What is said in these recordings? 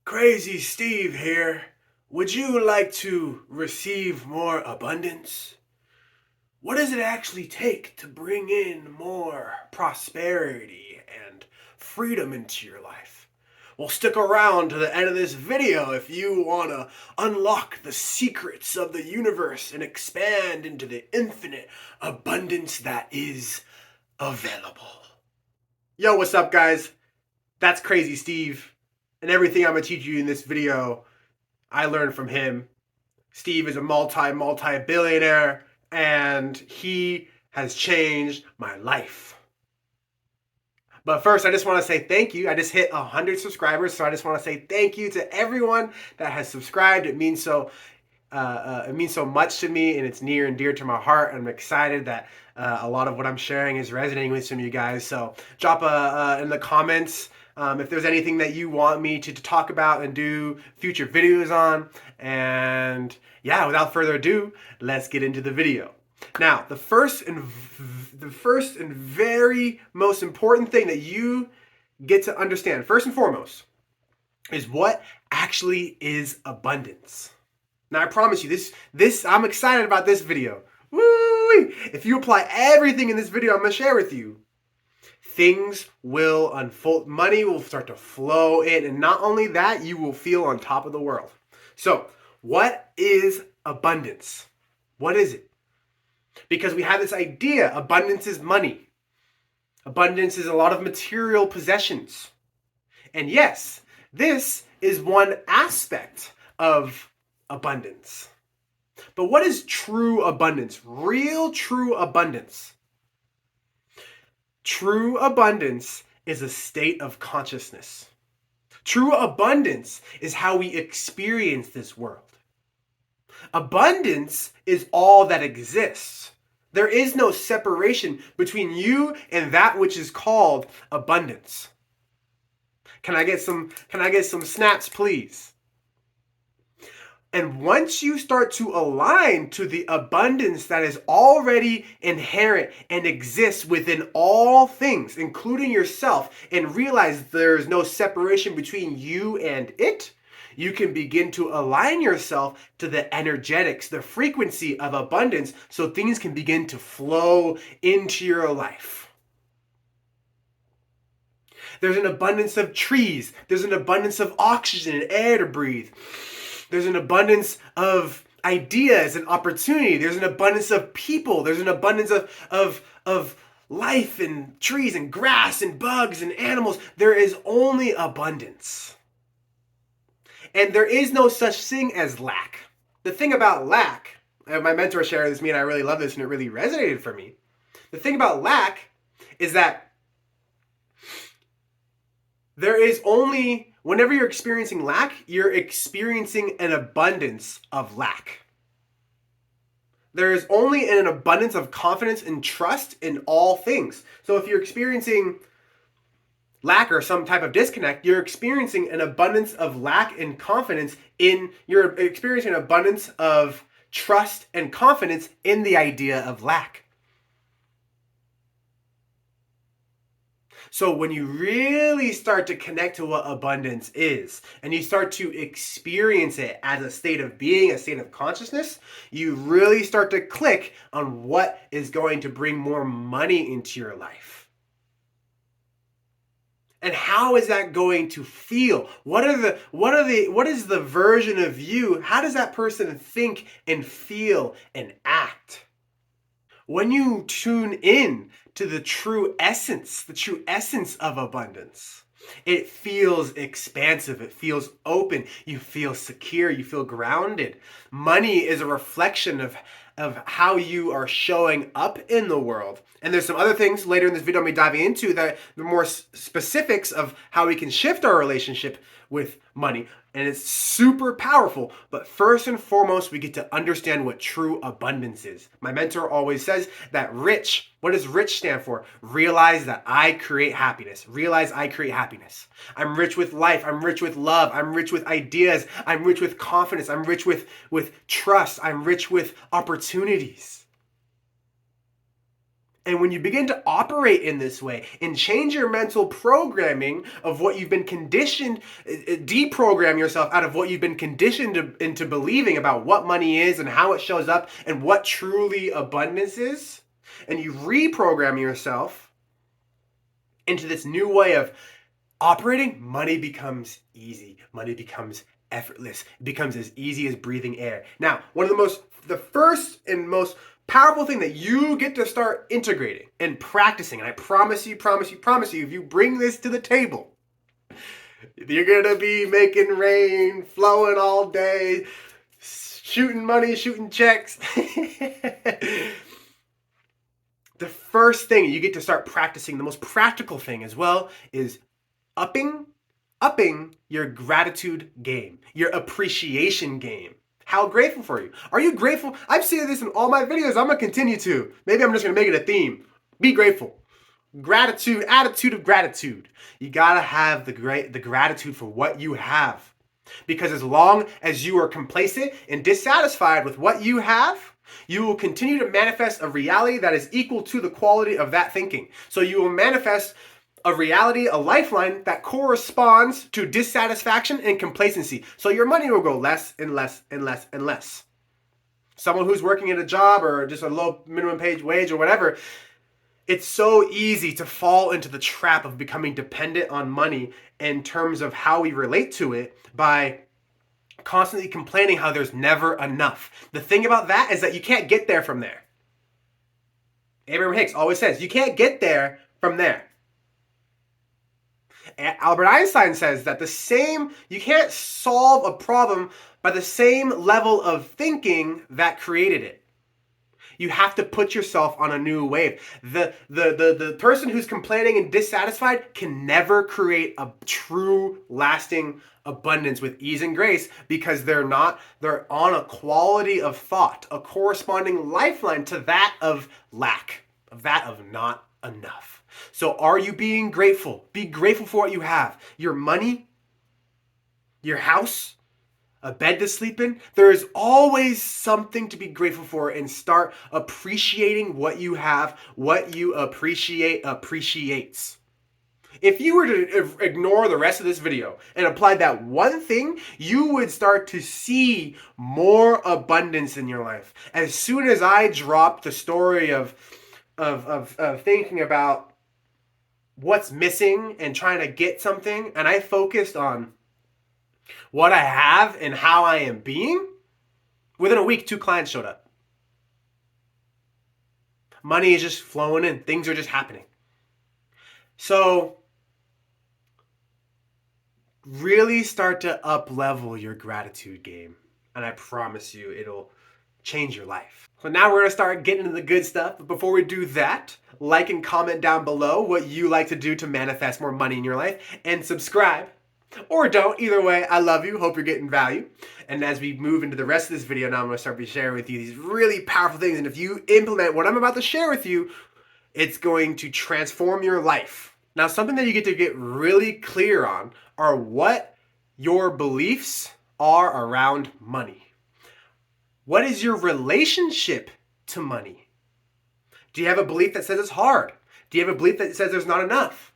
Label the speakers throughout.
Speaker 1: Crazy Steve here. Would you like to receive more abundance? What does it actually take to bring in more prosperity and freedom into your life? Well, stick around to the end of this video if you want to unlock the secrets of the universe and expand into the infinite abundance that is available. Yo, what's up, guys? That's Crazy Steve. And everything I'm going to teach you in this video, I learned from him. Steve is a multi-billionaire, and he has changed my life. But first, I just want to say thank you. I just hit 100 subscribers, so I just want to say thank you to everyone that has subscribed. It means so much to me, and it's near and dear to my heart. I'm excited that a lot of what I'm sharing is resonating with some of you guys. So drop in the comments if there's anything that you want me to talk about and do future videos on. And yeah, without further ado, let's get into the video. Now, the first and very most important thing that you get to understand, first and foremost, is what actually is abundance. Now, I promise you, this I'm excited about this video. Woo! If you apply everything in this video I'm going to share with you, things will unfold. Money will start to flow in. And not only that, you will feel on top of the world. So, what is abundance? What is it? Because we have this idea, abundance is money. Abundance is a lot of material possessions. And yes, this is one aspect of abundance. But what is true abundance? Real true abundance. True abundance is a state of consciousness. True abundance is how we experience this world. Abundance is all that exists. There is no separation between you and that which is called abundance. Can I get some snaps, please? And once you start to align to the abundance that is already inherent and exists within all things, including yourself, and realize there's no separation between you and it, you can begin to align yourself to the energetics, the frequency of abundance, so things can begin to flow into your life. There's an abundance of trees. There's an abundance of oxygen and air to breathe. There's an abundance of ideas and opportunity. There's an abundance of people. There's an abundance of life and trees and grass and bugs and animals. There is only abundance. And there is no such thing as lack. The thing about lack, and my mentor shared this with me and I really love this and it really resonated for me. The thing about lack is that there is only, whenever you're experiencing lack, you're experiencing an abundance of lack. There is only an abundance of confidence and trust in all things. So if you're experiencing lack or some type of disconnect, you're experiencing an abundance of lack and confidence you're experiencing an abundance of trust and confidence in the idea of lack. So when you really start to connect to what abundance is, and you start to experience it as a state of being, a state of consciousness, you really start to click on what is going to bring more money into your life. And how is that going to feel? What is the version of you? How does that person think and feel and act? When you tune in to the true essence of abundance, it feels expansive, it feels open, you feel secure, you feel grounded. Money is a reflection of how you are showing up in the world. And there's some other things later in this video I'm going to dive into, that the more specifics of how we can shift our relationship with money. And it's super powerful. But first and foremost, we get to understand what true abundance is. My mentor always says that rich, what does rich stand for? Realize that I create happiness. Realize I create happiness. I'm rich with life. I'm rich with love. I'm rich with ideas. I'm rich with confidence. I'm rich with trust. I'm rich with opportunities. And when you begin to operate in this way and change your mental programming of what you've been conditioned, deprogram yourself out of what you've been conditioned into believing about what money is and how it shows up and what truly abundance is, and you reprogram yourself into this new way of operating, money becomes easy. Money becomes effortless. It becomes as easy as breathing air. Now, the first and most powerful thing that you get to start integrating and practicing, and I promise you, if you bring this to the table, you're gonna be making rain, flowing all day, shooting money, shooting checks. The first thing you get to start practicing, the most practical thing as well, is upping your gratitude game, your appreciation game. How grateful for you? Are you grateful? I've seen this in all my videos. I'm gonna continue to. Maybe I'm just gonna make it a theme. Be grateful. Gratitude, attitude of gratitude. You gotta have the gratitude for what you have. Because as long as you are complacent and dissatisfied with what you have, you will continue to manifest a reality that is equal to the quality of that thinking. So you will manifest a reality, a lifeline that corresponds to dissatisfaction and complacency. So your money will go less and less and less and less. Someone who's working at a job or just a low minimum wage or whatever, it's so easy to fall into the trap of becoming dependent on money in terms of how we relate to it by constantly complaining how there's never enough. The thing about that is that you can't get there from there. Abraham Hicks always says, you can't get there from there. Albert Einstein says that you can't solve a problem by the same level of thinking that created it. You have to put yourself on a new wave. The person who's complaining and dissatisfied can never create a true lasting abundance with ease and grace because they're on a quality of thought, a corresponding lifeline to that of lack, of that of not enough. So are you being grateful? Be grateful for what you have. Your money, your house, a bed to sleep in. There is always something to be grateful for, and start appreciating what you have. What you appreciate appreciates. If you were to ignore the rest of this video and apply that one thing, you would start to see more abundance in your life. As soon as I dropped the story of thinking about what's missing and trying to get something, and I focused on what I have and how I am being, within a week, 2 clients showed up. Money is just flowing in. Things are just happening. So really start to up-level your gratitude game. And I promise you, it'll change your life. So now we're going to start getting into the good stuff. But before we do that, like and comment down below what you like to do to manifest more money in your life. And subscribe. Or don't. Either way, I love you. Hope you're getting value. And as we move into the rest of this video, now I'm going to start sharing with you these really powerful things. And if you implement what I'm about to share with you, it's going to transform your life. Now, something that you get to get really clear on are what your beliefs are around money. What is your relationship to money? Do you have a belief that says it's hard? Do you have a belief that says there's not enough?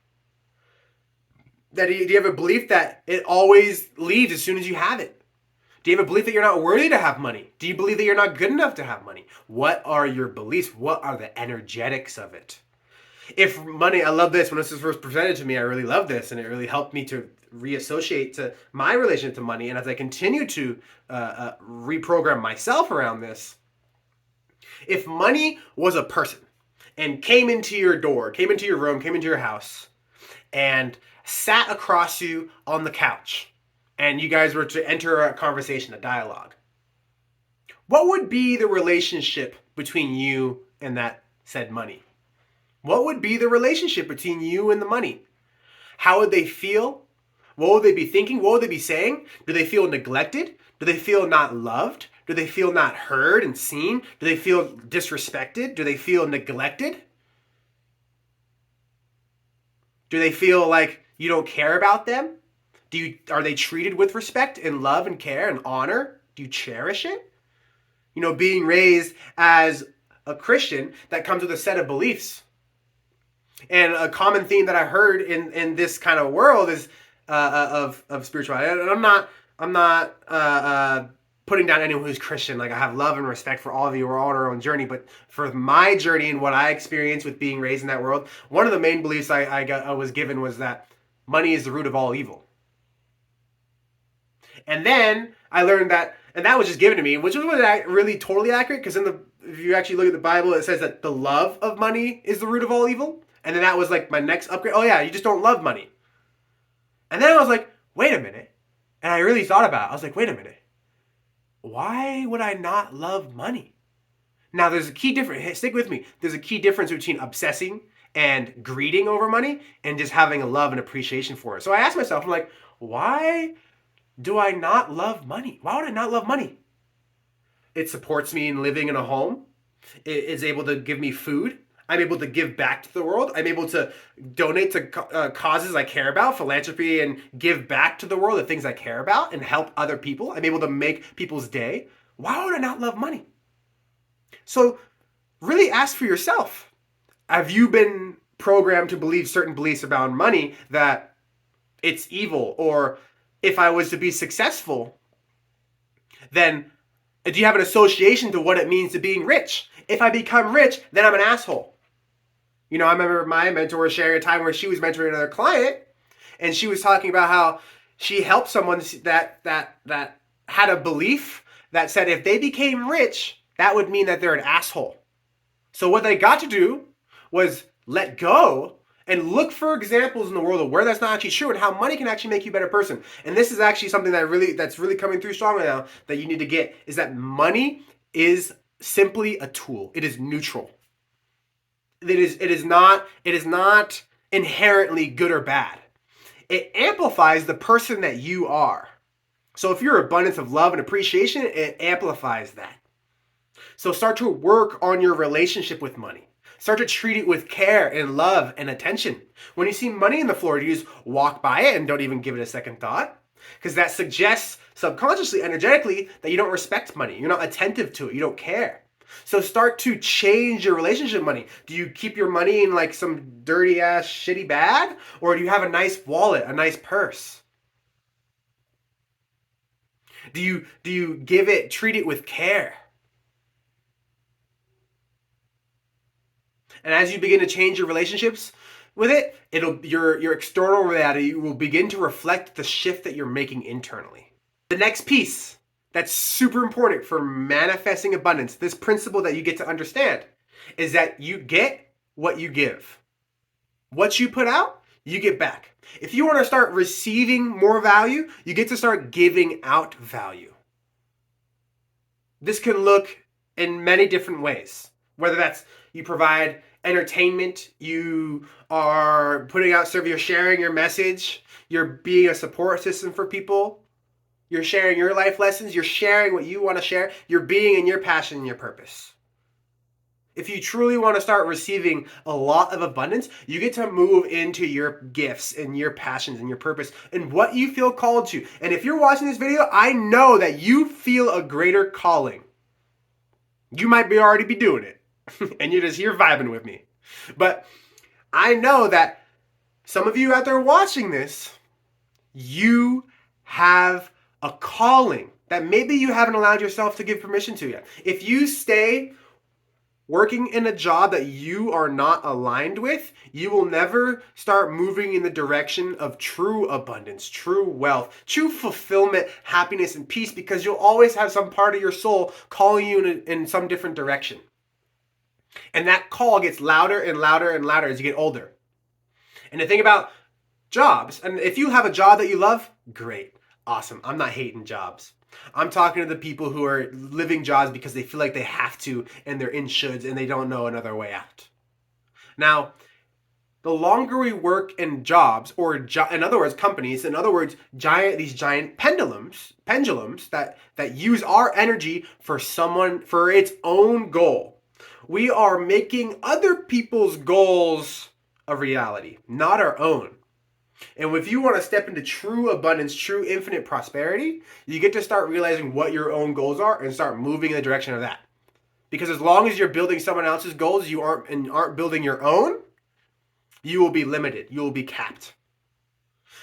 Speaker 1: Do you have a belief that it always leaves as soon as you have it? Do you have a belief that you're not worthy to have money? Do you believe that you're not good enough to have money? What are your beliefs? What are the energetics of it? If money, I love this. When this was first presented to me, I really loved this, and it really helped me to reassociate to my relationship to money. And as I continue to reprogram myself around this, if money was a person and came into your door, came into your room, came into your house, and sat across you on the couch, and you guys were to enter a conversation, a dialogue, what would be the relationship between you and that said money? What would be the relationship between you and the money? How would they feel? What would they be thinking? What would they be saying? Do they feel neglected? Do they feel not loved? Do they feel not heard and seen? Do they feel disrespected? Do they feel neglected? Do they feel like you don't care about them? Are they treated with respect and love and care and honor? Do you cherish it? You know, being raised as a Christian that comes with a set of beliefs. And a common theme that I heard in this kind of world is of spirituality. And I'm not putting down anyone who's Christian. Like, I have love and respect for all of you. We're all on our own journey. But for my journey and what I experienced with being raised in that world, one of the main beliefs I was given was that money is the root of all evil. And then I learned that, and that was just given to me, which wasn't really totally accurate, because if you actually look at the Bible, it says that the love of money is the root of all evil. And then that was like my next upgrade. Oh yeah, you just don't love money. And then I was like, wait a minute. And I really thought about it. I was like, wait a minute. Why would I not love money? Now there's a key difference. Hey, stick with me. There's a key difference between obsessing and greeding over money and just having a love and appreciation for it. So I asked myself, I'm like, why do I not love money? Why would I not love money? It supports me in living in a home. It is able to give me food. I'm able to give back to the world. I'm able to donate to causes I care about, philanthropy, and give back to the world the things I care about and help other people. I'm able to make people's day. Why would I not love money? So really ask for yourself. Have you been programmed to believe certain beliefs about money, that it's evil, or if I was to be successful, then do you have an association to what it means to being rich? If I become rich, then I'm an asshole. You know, I remember my mentor sharing a time where she was mentoring another client, and she was talking about how she helped someone that had a belief that said if they became rich, that would mean that they're an asshole. So what they got to do was let go and look for examples in the world of where that's not actually true and how money can actually make you a better person. And this is actually something that's really coming through strongly now that you need to get, is that money is simply a tool. It is neutral. It is not inherently good or bad. It amplifies the person that you are. So if you're abundance of love and appreciation, it amplifies that. So start to work on your relationship with money. Start to treat it with care and love and attention. When you see money in the floor, you just walk by it and don't even give it a second thought, because that suggests subconsciously, energetically, that you don't respect money. You're not attentive to it. You don't care. So start to change your relationship with money. Do you keep your money in like some dirty ass shitty bag? Or do you have a nice wallet, a nice purse? Do you treat it with care? And as you begin to change your relationships with it, your external reality will begin to reflect the shift that you're making internally. The next piece that's super important for manifesting abundance, this principle that you get to understand, is that you get what you give. What you put out, you get back. If you want to start receiving more value, you get to start giving out value. This can look in many different ways, whether that's you provide entertainment, you are putting out service, you're sharing your message, you're being a support system for people, you're sharing your life lessons, you're sharing what you want to share, you're being in your passion and your purpose. If you truly want to start receiving a lot of abundance, you get to move into your gifts and your passions and your purpose and what you feel called to. And if you're watching this video, I know that you feel a greater calling. You might already be doing it and you're just here vibing with me. But I know that some of you out there watching this, you have a calling that maybe you haven't allowed yourself to give permission to yet. If you stay working in a job that you are not aligned with, you will never start moving in the direction of true abundance, true wealth, true fulfillment, happiness, and peace, because you'll always have some part of your soul calling you in some different direction. And that call gets louder and louder and louder as you get older. And the thing about jobs, and if you have a job that you love, great. Awesome. I'm not hating jobs. I'm talking to the people who are living jobs because they feel like they have to and they're in shoulds and they don't know another way out. Now, the longer we work in jobs, or in other words, companies, in other words, these giant pendulums that use our energy for its own goal, we are making other people's goals a reality, not our own. And if you want to step into true abundance, true infinite prosperity, you get to start realizing what your own goals are and start moving in the direction of that. Because as long as you're building someone else's goals, you aren't building your own, you will be limited. You will be capped.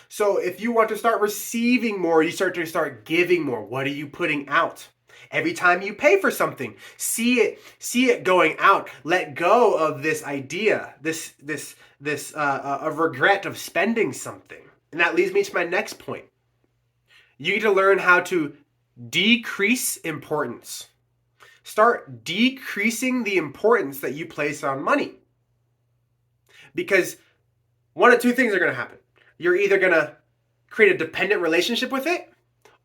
Speaker 1: So if you want to start receiving more, you start giving more. What are you putting out? Every time you pay for something, see it going out. Let go of this idea, this a regret of spending something. And that leads me to my next point. You need to learn how to decrease importance. Start decreasing the importance that you place on money. Because one of two things are going to happen. You're either going to create a dependent relationship with it,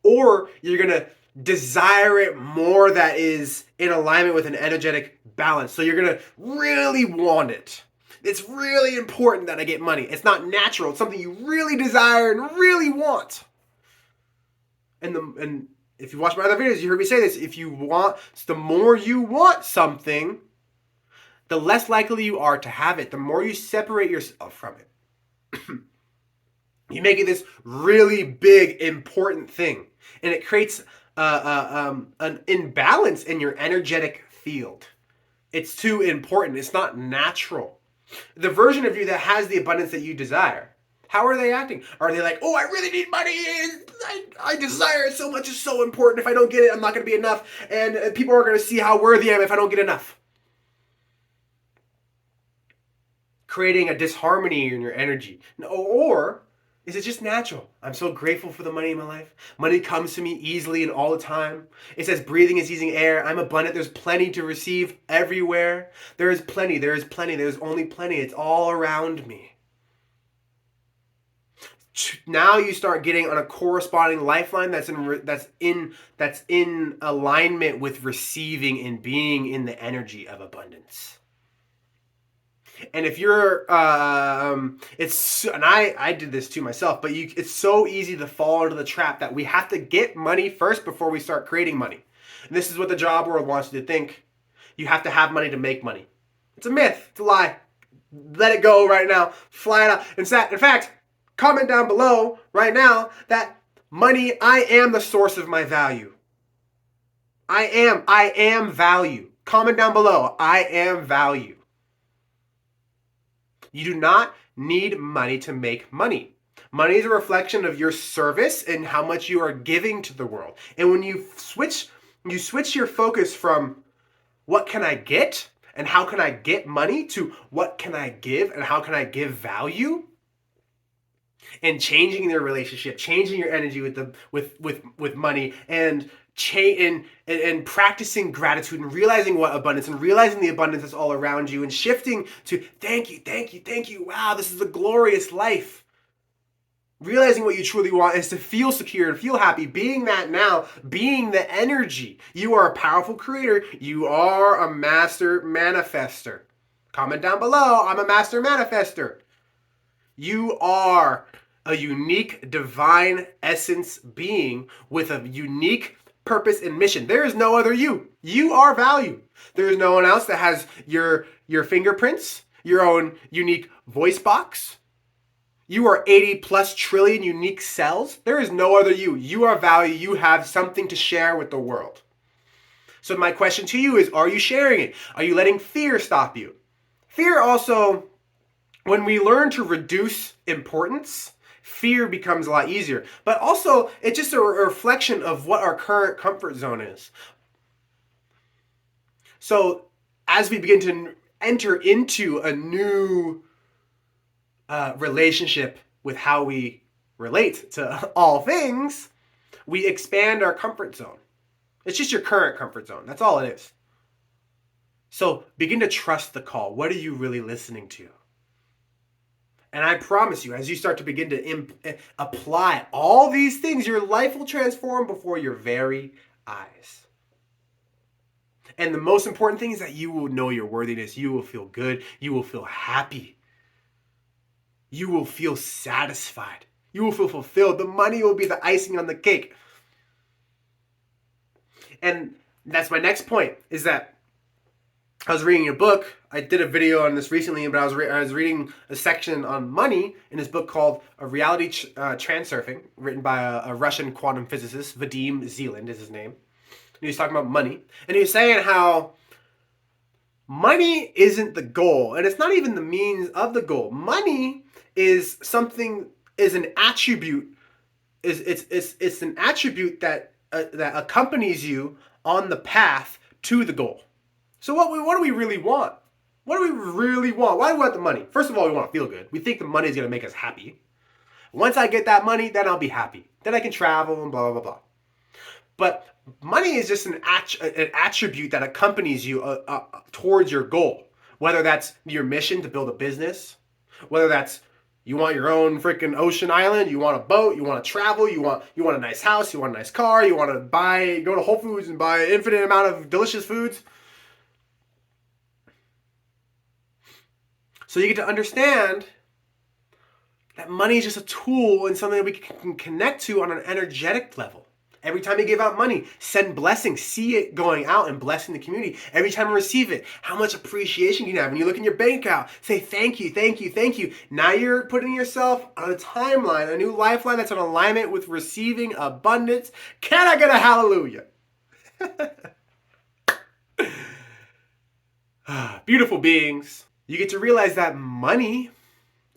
Speaker 1: or you're going to desire it more that is in alignment with an energetic balance. So you're going to really want it. It's really important that I get money. It's not natural. It's something you really desire and really want. And if you watch my other videos, you heard me say this. The more you want something, the less likely you are to have it. The more you separate yourself from it. You make it this really big, important thing. And it creates an imbalance in your energetic field. It's too important. It's not natural. The version of you that has the abundance that you desire, how are they acting? Are they like, oh, I really need money. I desire it so much. It's so important. If I don't get it, I'm not going to be enough. And people are going to see how worthy I am if I don't get enough. Creating a disharmony in your energy. Or is it just natural? I'm so grateful for the money in my life. Money comes to me easily and all the time. It says breathing is using air. I'm abundant. There's plenty to receive everywhere. There is plenty. There is plenty. There's only plenty. It's all around me. Now you start getting on a corresponding lifeline that's in alignment with receiving and being in the energy of abundance. And if you're, and I did this too myself, but it's so easy to fall into the trap that we have to get money first before we start creating money. And this is what the job world wants you to think. You have to have money to make money. It's a myth. It's a lie. Let it go right now. Fly it out. In fact, comment down below right now that money, I am the source of my value. I am value. Comment down below. I am value. You do not need money to make money. Money is a reflection of your service and how much you are giving to the world. And when you switch your focus from what can I get and how can I get money to what can I give and how can I give value, and changing their relationship, changing your energy with money, and practicing gratitude and realizing what abundance and realizing the abundance that's all around you and shifting to thank you. Wow, this is a glorious life. Realizing what you truly want is to feel secure and feel happy, being that now, being the energy. You are a powerful creator. You are a master manifester. Comment down below, I'm a master manifester. You are a unique divine essence being with a unique purpose and mission. There is no other you. You are value. There is no one else that has your fingerprints, your own unique voice box. You are 80 plus trillion unique cells. There is no other you. You are value. You have something to share with the world. So my question to you is, are you sharing it? Are you letting fear stop you? Fear also, when we learn to reduce importance, fear becomes a lot easier. But also, it's just a reflection of what our current comfort zone is. So as we begin to enter into a new relationship with how we relate to all things, we expand our comfort zone. It's just your current comfort zone. That's all it is. So begin to trust the call. What are you really listening to? And I promise you, as you start to begin to apply all these things, your life will transform before your very eyes. And the most important thing is that you will know your worthiness. You will feel good. You will feel happy. You will feel satisfied. You will feel fulfilled. The money will be the icing on the cake. And that's my next point, is that I was reading a book. I did a video on this recently, but I was reading a section on money in this book called A Reality Transurfing, written by a Russian quantum physicist, Vadim Zeland is his name. And he was talking about money. And he was saying how Money isn't the goal, and it's not even the means of the goal. Money is something, is an attribute, it's an attribute that accompanies you on the path to the goal. So what do we really want? What do we really want? Why do we want the money? First of all, we want to feel good. We think the money is going to make us happy. Once I get that money, then I'll be happy. Then I can travel and blah, blah, blah, blah. But money is just an attribute that accompanies you towards your goal. Whether that's your mission to build a business, whether that's you want your own freaking ocean island, you want a boat, you want to travel, you want a nice house, you want a nice car, you want to go to Whole Foods and buy an infinite amount of delicious foods. So you get to understand that money is just a tool and something that we can connect to on an energetic level. Every time you give out money, send blessings. See it going out and blessing the community. Every time you receive it, how much appreciation you can have. When you look in your bank account, say thank you, thank you, thank you. Now you're putting yourself on a timeline, a new lifeline that's in alignment with receiving abundance. Can I get a hallelujah? Beautiful beings. You get to realize that money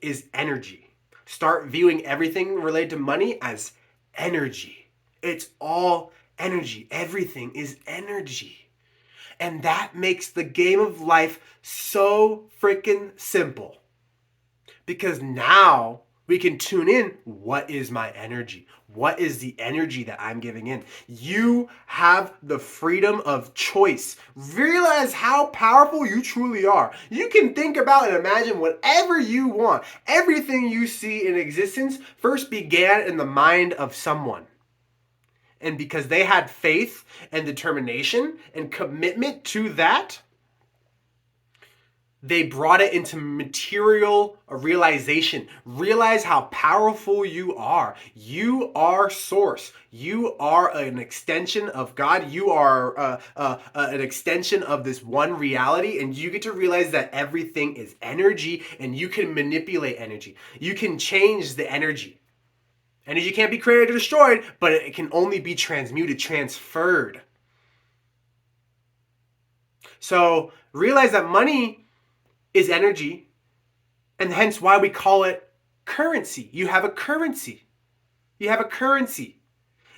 Speaker 1: is energy. Start viewing everything related to money as energy. It's all energy. Everything is energy. And that makes the game of life so freaking simple. Because now we can tune in. What is my energy? What is the energy that I'm giving in? You have the freedom of choice. Realize how powerful you truly are. You can think about and imagine whatever you want. Everything you see in existence first began in the mind of someone. And because they had faith and determination and commitment to that, they brought it into material realization. Realize how powerful you are. You are source. You are an extension of God. You are an extension of this one reality. And you get to realize that everything is energy and you can manipulate energy. You can change the energy. Energy can't be created or destroyed, but it can only be transmuted, transferred. So realize that money is energy, and hence why we call it currency. You have a currency. You have a currency.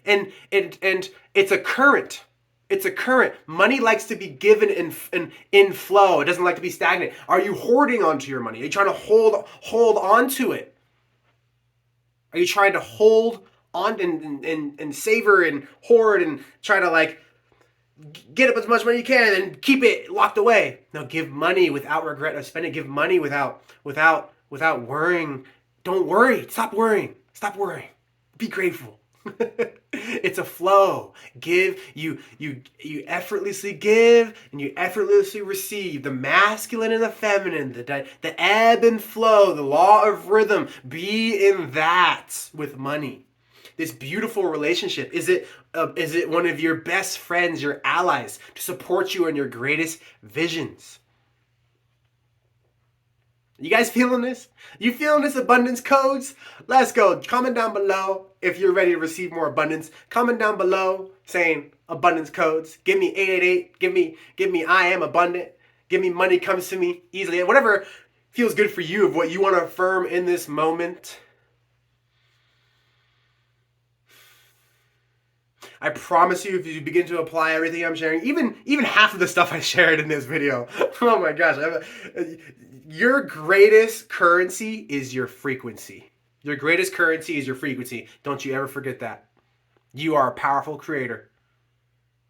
Speaker 1: And it's a current. It's a current. Money likes to be given in flow. It doesn't like to be stagnant. Are you hoarding onto your money? Are you trying to hold on to it? Are you trying to hold on and savor and hoard and try to like get up as much money you can and keep it locked away? No, give money without regret of spending. Give money without worrying. Don't worry. Stop worrying. Stop worrying. Be grateful. It's a flow. Give, you effortlessly give and you effortlessly receive. The masculine and the feminine, the ebb and flow, the law of rhythm. Be in that with money. This beautiful relationship. Is it one of your best friends, your allies, to support you in your greatest visions? You guys feeling this? You feeling this abundance codes? Let's go. Comment down below if you're ready to receive more abundance. Comment down below saying abundance codes. Give me 888. Give me I am abundant. Give me money comes to me easily. Whatever feels good for you of what you want to affirm in this moment. I promise you, if you begin to apply everything I'm sharing, even half of the stuff I shared in this video, oh my gosh, your greatest currency is your frequency. Your greatest currency is your frequency. Don't you ever forget that. You are a powerful creator.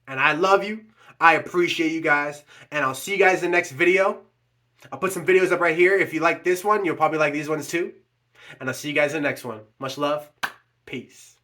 Speaker 1: And I love you. I appreciate you guys. And I'll see you guys in the next video. I'll put some videos up right here. If you like this one, you'll probably like these ones too. And I'll see you guys in the next one. Much love. Peace.